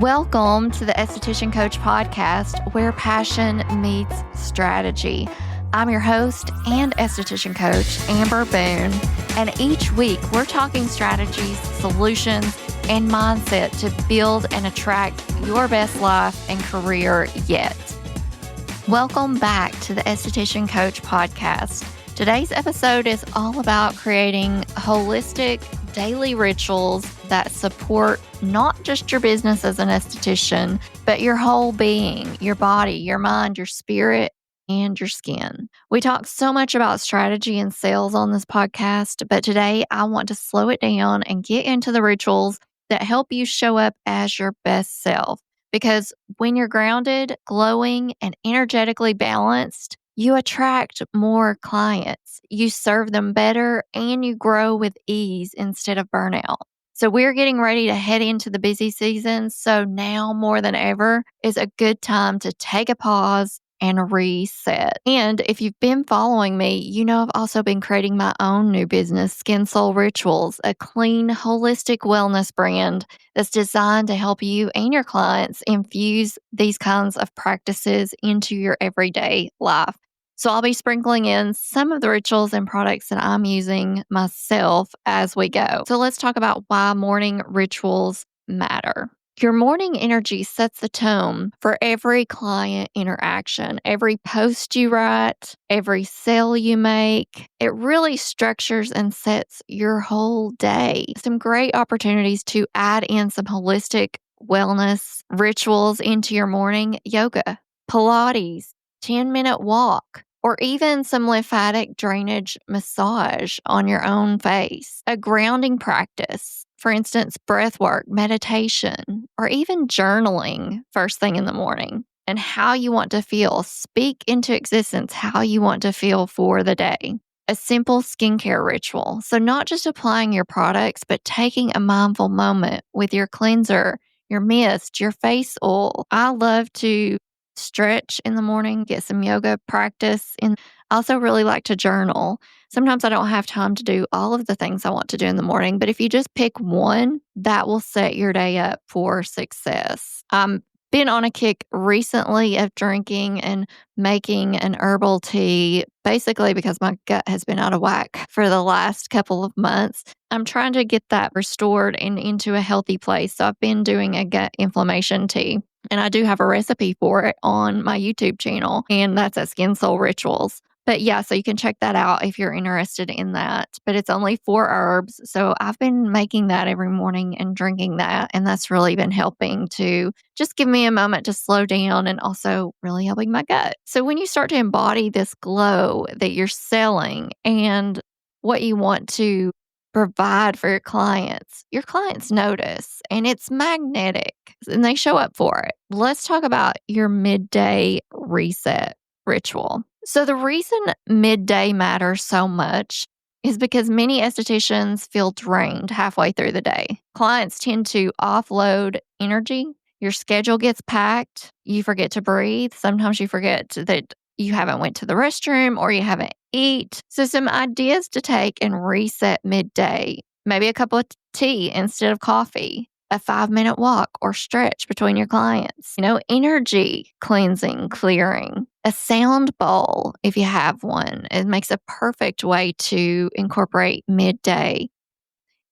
Welcome to the Esthetician Coach podcast, where passion meets strategy. I'm your host and esthetician coach, Amber Boone, and each week we're talking strategies, solutions, and mindset to build and attract your best life and career yet. Welcome back to the Esthetician Coach podcast. Today's episode is all about creating holistic daily rituals that support not just your business as an esthetician, but your whole being, your body, your mind, your spirit, and your skin. We talk so much about strategy and sales on this podcast, but today I want to slow it down and get into the rituals that help you show up as your best self. Because when you're grounded, glowing, and energetically balanced, you attract more clients, you serve them better, and you grow with ease instead of burnout. So we're getting ready to head into the busy season. So now more than ever is a good time to take a pause and reset. And if you've been following me, you know I've also been creating my own new business, Skin Soul Rituals, a clean, holistic wellness brand that's designed to help you and your clients infuse these kinds of practices into your everyday life. So I'll be sprinkling in some of the rituals and products that I'm using myself as we go. So let's talk about why morning rituals matter. Your morning energy sets the tone for every client interaction, every post you write, every sale you make. It really structures and sets your whole day. Some great opportunities to add in some holistic wellness rituals into your morning: yoga, Pilates, 10-minute walk, or even some lymphatic drainage massage on your own face, a grounding practice. For instance, breath work, meditation, or even journaling first thing in the morning, and how you want to feel. Speak into existence how you want to feel for the day. A simple skincare ritual. So not just applying your products, but taking a mindful moment with your cleanser, your mist, your face oil. I love to stretch in the morning, get some yoga practice, and I also really like to journal. Sometimes I don't have time to do all of the things I want to do in the morning, but if you just pick one, that will set your day up for success. Been on a kick recently of drinking and making an herbal tea, basically because my gut has been out of whack for the last couple of months. I'm trying to get that restored and into a healthy place. So I've been doing a gut inflammation tea, and I do have a recipe for it on my YouTube channel, and that's at Skin Soul Rituals. But yeah, so you can check that out if you're interested in that. But it's only 4 herbs. So I've been making that every morning and drinking that. And that's really been helping to just give me a moment to slow down and also really helping my gut. So when you start to embody this glow that you're selling and what you want to provide for your clients notice, and it's magnetic and they show up for it. Let's talk about your midday reset ritual. So the reason midday matters so much is because many estheticians feel drained halfway through the day. Clients tend to offload energy. Your schedule gets packed. You forget to breathe. Sometimes you forget that you haven't went to the restroom or you haven't eat. So some ideas to take and reset midday: maybe a cup of tea instead of coffee, a 5-minute walk or stretch between your clients, energy cleansing, clearing, a sound bowl if you have one. It makes a perfect way to incorporate midday,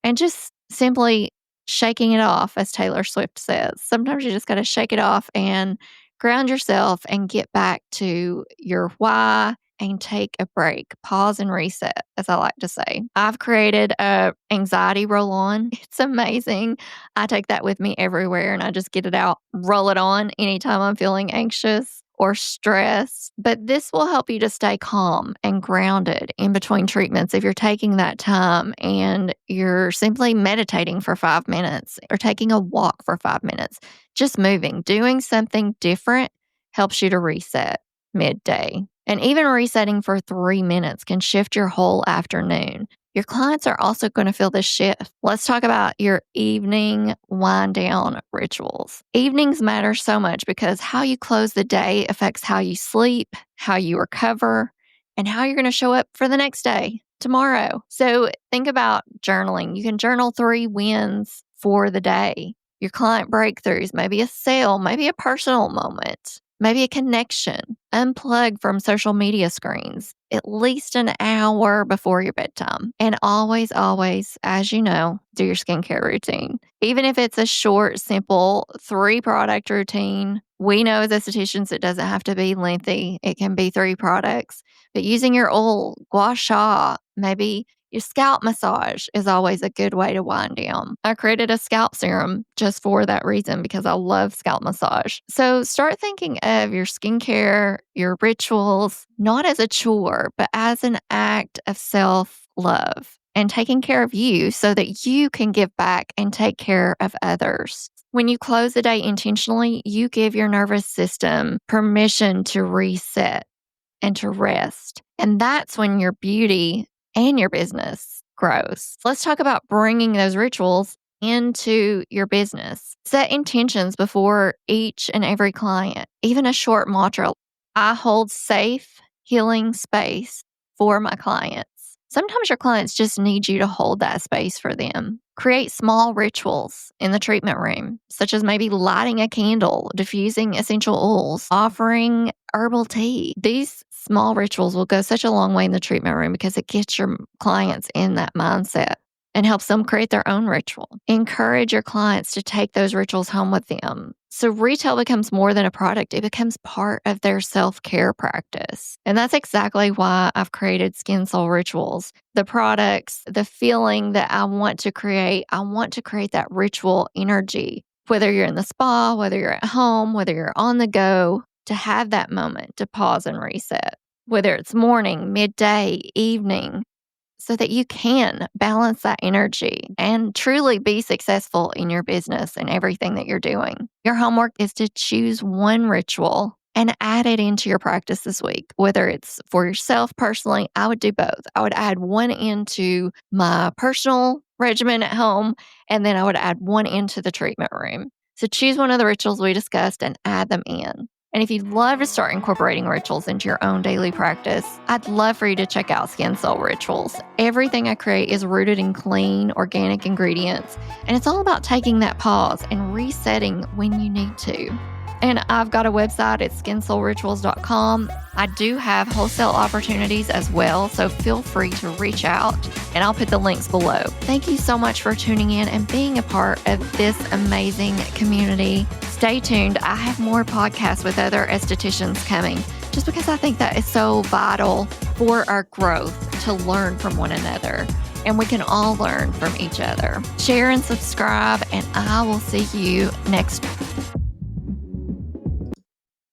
and just simply shaking it off, as Taylor Swift says. Sometimes you just got to shake it off and ground yourself and get back to your why and take a break, pause and reset, as I like to say. I've created a anxiety roll-on. It's amazing. I take that with me everywhere and I just get it out, roll it on anytime I'm feeling anxious or stressed. But this will help you to stay calm and grounded in between treatments if you're taking that time and you're simply meditating for 5 minutes or taking a walk for 5 minutes. Just moving, doing something different helps you to reset midday. And even resetting for 3 minutes can shift your whole afternoon. Your clients are also going to feel this shift. Let's talk about your evening wind down rituals. Evenings matter so much because how you close the day affects how you sleep, how you recover, and how you're going to show up for the next day, tomorrow. So think about journaling. You can journal 3 wins for the day. your client breakthroughs, maybe a sale, maybe a personal moment, maybe a connection. Unplug from social media screens at least an hour before your bedtime. And always, always, as you know, do your skincare routine. Even if it's a short, simple 3-product routine, we know as estheticians it doesn't have to be lengthy. It can be 3 products. But using your oil, gua sha, maybe your scalp massage is always a good way to wind down. I created a scalp serum just for that reason because I love scalp massage. So start thinking of your skincare, your rituals, not as a chore, but as an act of self-love and taking care of you so that you can give back and take care of others. When you close the day intentionally, you give your nervous system permission to reset and to rest. And that's when your beauty and your business grows. Let's talk about bringing those rituals into your business. Set intentions before each and every client, even a short mantra. I hold safe, healing space for my clients. Sometimes your clients just need you to hold that space for them. Create small rituals in the treatment room, such as maybe lighting a candle, diffusing essential oils, offering herbal tea. These small rituals will go such a long way in the treatment room because it gets your clients in that mindset and helps them create their own ritual. Encourage your clients to take those rituals home with them. So retail becomes more than a product. It becomes part of their self-care practice. And that's exactly why I've created Skin Soul Rituals. The products, the feeling that I want to create that ritual energy. Whether you're in the spa, whether you're at home, whether you're on the go, to have that moment to pause and reset. Whether it's morning, midday, evening, so that you can balance that energy and truly be successful in your business and everything that you're doing. Your homework is to choose one ritual and add it into your practice this week. Whether it's for yourself personally, I would do both. I would add one into my personal regimen at home, and then I would add one into the treatment room. So choose one of the rituals we discussed and add them in. And if you'd love to start incorporating rituals into your own daily practice, I'd love for you to check out Skin Soul Rituals. Everything I create is rooted in clean, organic ingredients, and it's all about taking that pause and resetting when you need to. And I've got a website at skinsoulrituals.com. I do have wholesale opportunities as well, so feel free to reach out, and I'll put the links below. Thank you so much for tuning in and being a part of this amazing community. Stay tuned. I have more podcasts with other estheticians coming, just because I think that is so vital for our growth to learn from one another. And we can all learn from each other. Share and subscribe, and I will see you next week.